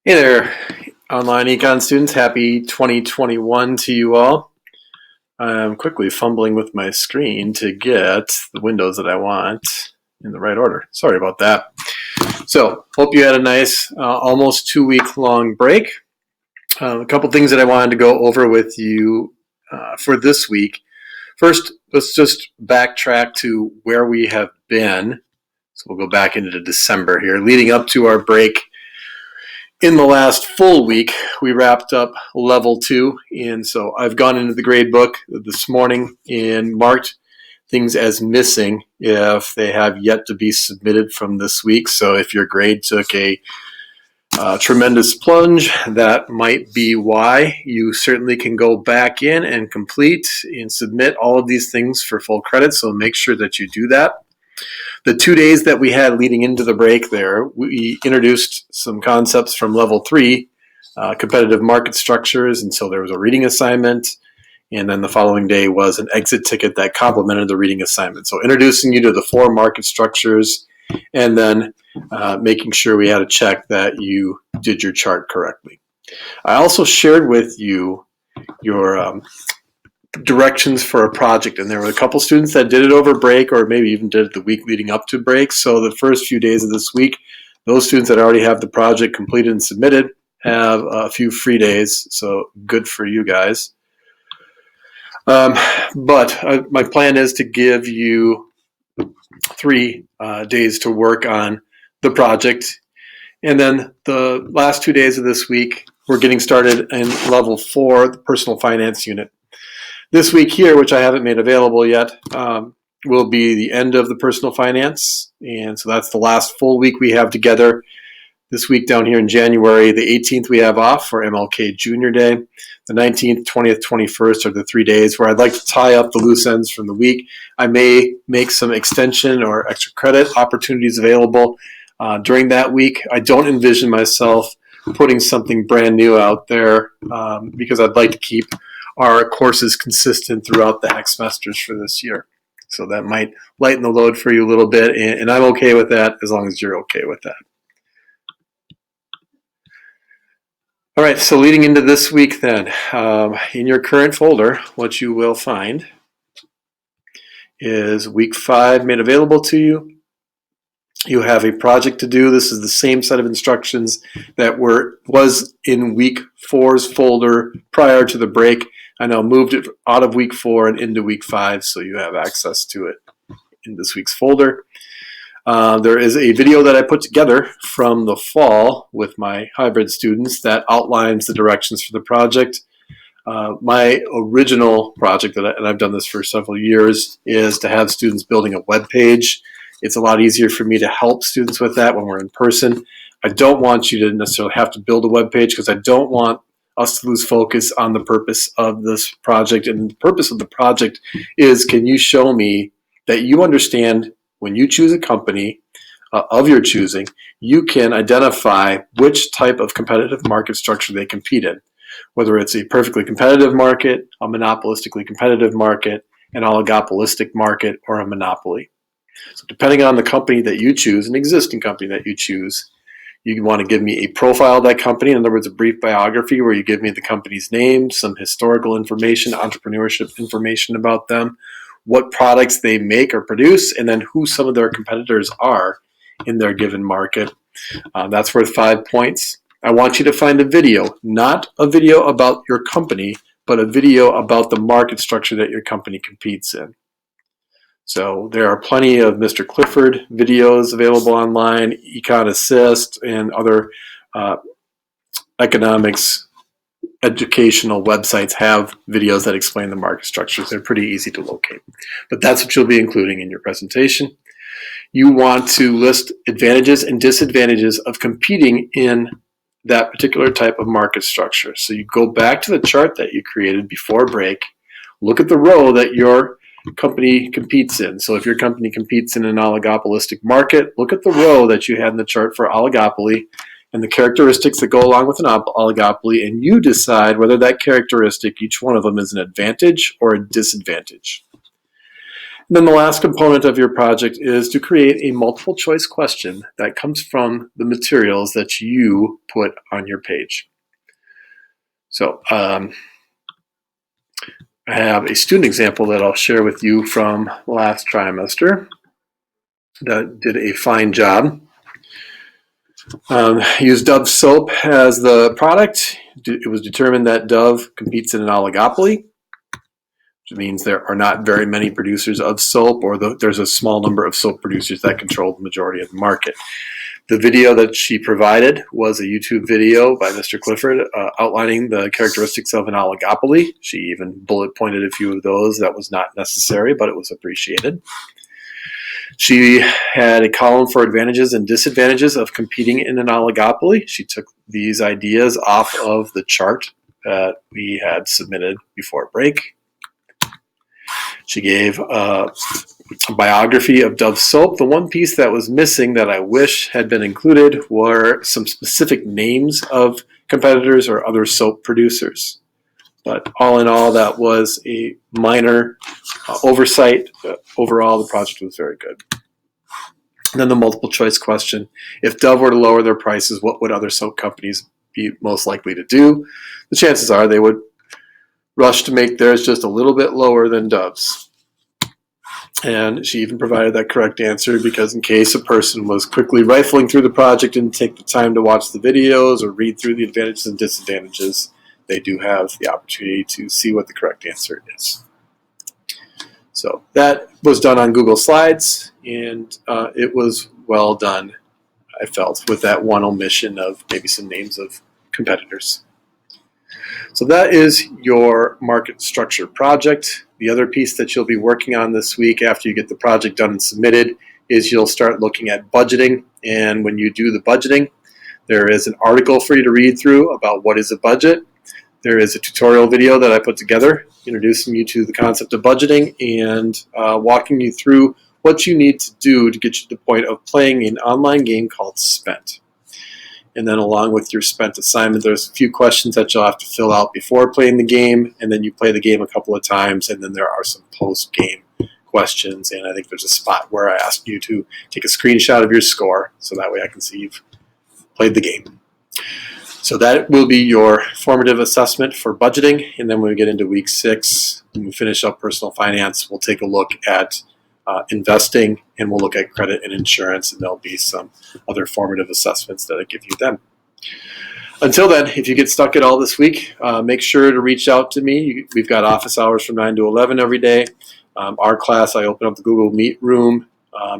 Hey there, online econ students. Happy 2021 to you all. I'm quickly fumbling with my screen to get the windows that I want in the right order. Sorry about that. So, hope you had a nice, almost 2 week long break. A couple things that I wanted to go over with you for this week. First, let's just backtrack to where we have been. So, we'll go back into December here, leading up to our break. In the last full week, we wrapped up level 2, and so I've gone into the grade book this morning and marked things as missing if they have yet to be submitted from this week. So if your grade took a tremendous plunge, that might be why. You certainly can go back in and complete and submit all of these things for full credit, so make sure that you do that. The 2 days that we had leading into the break there, we introduced some concepts from level 3, competitive market structures, and so there was a reading assignment, and then the following day was an exit ticket that complemented the reading assignment. So introducing you to the 4 market structures, and then making sure we had a check that you did your chart correctly. I also shared with you your directions for a project, and there were a couple students that did it over break or maybe even did it the week leading up to break. So the first few days of this week, those students that already have the project completed and submitted have a few free days, so good for you guys. But my plan is to give you 3 days to work on the project, and then the last 2 days of this week we're getting started in level 4, the personal finance unit. This week here, which I haven't made available yet, will be the end of the personal finance. And so that's the last full week we have together. This week down here in January, the 18th we have off for MLK Junior Day. The 19th, 20th, 21st are the 3 days where I'd like to tie up the loose ends from the week. I may make some extension or extra credit opportunities available during that week. I don't envision myself putting something brand new out there because I'd like to keep our courses consistent throughout the hex semesters for this year. So that might lighten the load for you a little bit, and I'm okay with that as long as you're okay with that. All right, so leading into this week then, in your current folder, what you will find is week 5 made available to you. You have a project to do. This is the same set of instructions that was in week 4's folder prior to the break. I now moved it out of week 4 and into week 5, so you have access to it in this week's folder. There is a video that I put together from the fall with my hybrid students that outlines the directions for the project. My original project, and I've done this for several years, is to have students building a web page. It's a lot easier for me to help students with that when we're in person. I don't want you to necessarily have to build a web page because I don't want us to lose focus on the purpose of this project. And the purpose of the project is, can you show me that you understand when you choose a company of your choosing, you can identify which type of competitive market structure they compete in, whether it's a perfectly competitive market, a monopolistically competitive market, an oligopolistic market, or a monopoly. So depending on the company that you choose, an existing company that you choose, you want to give me a profile of that company. In other words, a brief biography where you give me the company's name, some historical information, entrepreneurship information about them, what products they make or produce, and then who some of their competitors are in their given market. That's worth 5 points. I want you to find a video, not a video about your company, but a video about the market structure that your company competes in. So there are plenty of Mr. Clifford videos available online, Econ Assist, and other economics educational websites have videos that explain the market structures. They're pretty easy to locate. But that's what you'll be including in your presentation. You want to list advantages and disadvantages of competing in that particular type of market structure. So you go back to the chart that you created before break, look at the row that your company competes in. So if your company competes in an oligopolistic market, look at the row that you had in the chart for oligopoly and the characteristics that go along with an oligopoly, and you decide whether that characteristic, each one of them, is an advantage or a disadvantage. And then the last component of your project is to create a multiple choice question that comes from the materials that you put on your page. So I have a student example that I'll share with you from last trimester that did a fine job. Used Dove soap as the product. It was determined that Dove competes in an oligopoly, which means there are not very many producers of soap, or there's a small number of soap producers that control the majority of the market. The video that she provided was a YouTube video by Mr. Clifford outlining the characteristics of an oligopoly. She even bullet pointed a few of those. That was not necessary, but it was appreciated. She had a column for advantages and disadvantages of competing in an oligopoly. She took these ideas off of the chart that we had submitted before break. She gave a biography of Dove soap. The one piece that was missing that I wish had been included were some specific names of competitors or other soap producers. But all in all, that was a minor oversight. Overall, the project was very good. And then the multiple choice question. If Dove were to lower their prices, what would other soap companies be most likely to do? The chances are they would rush to make theirs just a little bit lower than Dove's. And she even provided that correct answer because in case a person was quickly rifling through the project and take the time to watch the videos or read through the advantages and disadvantages, they do have the opportunity to see what the correct answer is. So that was done on Google Slides, and it was well done, I felt, with that one omission of maybe some names of competitors. So that is your market structure project. The other piece that you'll be working on this week after you get the project done and submitted is you'll start looking at budgeting. And when you do the budgeting, there is an article for you to read through about what is a budget. There is a tutorial video that I put together introducing you to the concept of budgeting and walking you through what you need to do to get you to the point of playing an online game called Spent. And then along with your Spent assignment, there's a few questions that you'll have to fill out before playing the game, and then you play the game a couple of times, and then there are some post-game questions, and I think there's a spot where I ask you to take a screenshot of your score, so that way I can see you've played the game. So that will be your formative assessment for budgeting, and then when we get into week 6, when we finish up personal finance, we'll take a look at investing, and we'll look at credit and insurance, and there'll be some other formative assessments that I give you then. Until then, if you get stuck at all this week, make sure to reach out to me. We've got office hours from 9 to 11 every day. Our class, I open up the Google Meet room.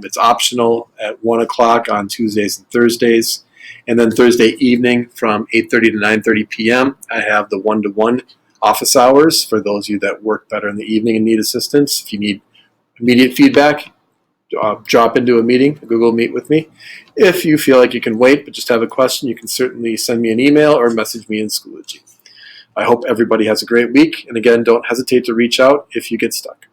It's optional at 1 o'clock on Tuesdays and Thursdays. And then Thursday evening from 8:30 to 9:30 p.m., I have the one-to-one office hours for those of you that work better in the evening and need assistance. If you need immediate feedback, drop into a meeting, a Google Meet with me. If you feel like you can wait but just have a question, you can certainly send me an email or message me in Schoology. I hope everybody has a great week. And again, don't hesitate to reach out if you get stuck.